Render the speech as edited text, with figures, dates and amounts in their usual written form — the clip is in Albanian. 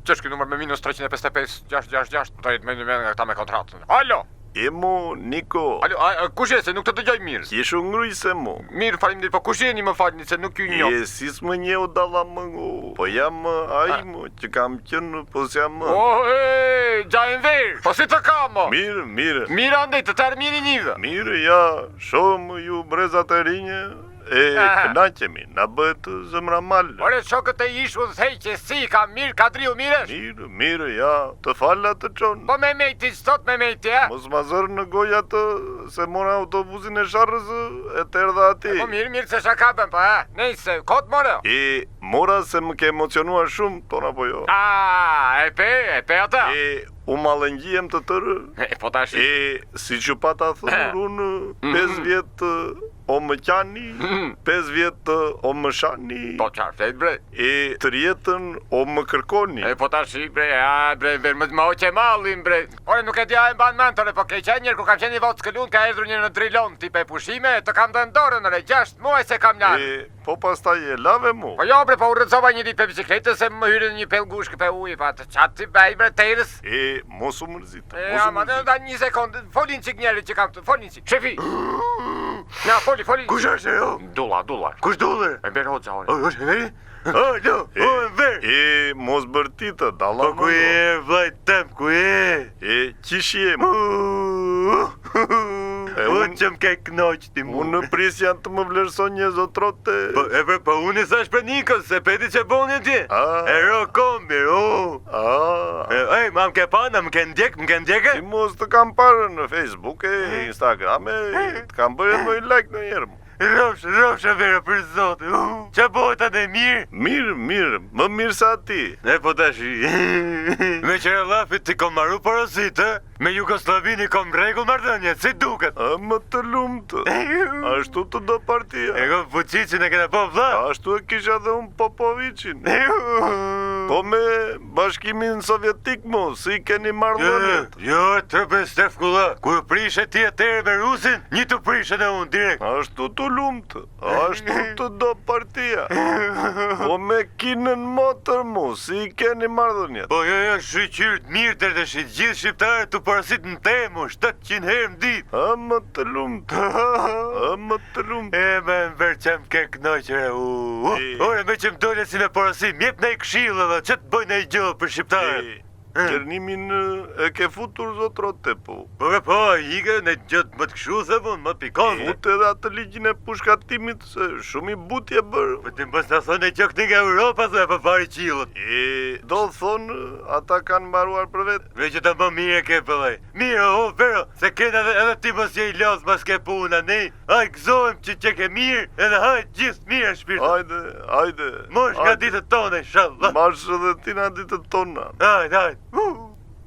Ç'është ky numër me minus 355 666? Do jetë me nga këta me kontratën. Alo. Emo, Niko. Alo, kush je se nuk të dëgjoj mirë? Si e ngryse mo? Mirë, faleminderit, po kush jeni më falni se nuk ju njoh. Je si s'më njeh dalla më ngo. Po jam ai mo që kam qenë, po s'jam më. Gjajnver, po si të kam mo? Mirë, mirë. Mirë andej, të termini njive. Mirë, ja, shohëm ju brezat e rinje. E kënaqemi, na bëhet zemra mal. Ore shokët e ish u dheqe, si ka mirë, ka driu miresh? Mirë, ja, të falla të çon. Po me mejti, sot me mejti, Mos ma zër në goja të se mora autobusin e sharrës e të erdha ati. Po mirë se shakapem, po nejse, kot more. E mora se më ke emocionuar shumë, tona po jo. E pe ata. U malëngjijem të tërë. Po tash. Si që pata thëmër unë, 5 vjetë o më qani, 5 vjetë o më shani. Po qarë fejt bre. Të rjetën o më kërkoni. Po tash bre, bre, më oqe malin bre. Ore nuk e dja e mban mentore, po ke qenë njërë ku kam qenë një votë s'këllun, ka edhru një në drilon tipe pushime, të kam dhe ndorën nëre, 6 muaj se kam njarë. Po pastaj e lave mu. Po jo bre, po u rëzova një dit për bicikletës se më hyrën një pelgushkë për ujë, pa të qatë ti bej bre terës. Mos u mërzit. Ma da një sekundë, folin qik njerë që kam të, folin qik. Shefi! Na, foli. Kush është jo? Dullar. Kush dullar? E mberë hoqa, ore. është e veri? Mos bërtitë, dalla më. Po ku je, vlaj tem, ku je? Qish jem? Unë që m'ke knoqti mu. Unë pris janë të më vlerëson një zotrote. Po unë i thash për Nikos, se peti që boni ti. E ro kombi, ma m'ke pana, m'ke ndjekë? Si mos të kam parë në Facebook e Instagram të kam bërë më i like në njerë. Rofsha vera për zote, që bojta dhe mirë? Mirë, më mirë sa ti. Po tash, me qëre lafit ti kom maru porosit, me Jugoslavini kom regull mardhënje, si duket? Më të lumët, ashtu të do partia. E kom Vucicin e kena po vla? Ashtu e kisha dhe unë Popovicin. Po me bashkimin sovjetik mo, si keni mardhënjet. Jo, trëpën Stefkula, kur prishe ti e tere me Rusin, një të prishe dhe unë direkt. Ashtu të lumët, ashtu të do partia. Po me kinën motër mu, si keni mardhënjet. Po jo, shqyqyrët mirë të rëdëshit, gjithë shqiptarët të parasit në temu, 700 herë në dit. Më të lumët. Me në verë që më ke knoqëre, Ore, me që më dole si me parasit, mjep në i kshilë dhe që të bëjnë e i gjohë për shqiptarët. Qërnimin e ke futur zotrote po. Po, ike në gjëtë më të këshu se mund, më pikante. Fut edhe atë ligjin e pushkatimit se shumë i butje bërë. Po ti mbës në thonë e qokë nga Europa dhe për pari qilët. Do thonë, ata kanë mbaruar për vetë. Me që të më mire ke pëllaj. Mire, pero, se kena edhe ti mos je i lozë mas ke puna, ne. Aj, gëzojmë që ke mirë, edhe hajtë gjithë mirë shpirtë. Hajde. Mosh nga ditët tone, shallah. Marsh edhe ti nga ditët tona. Hajde.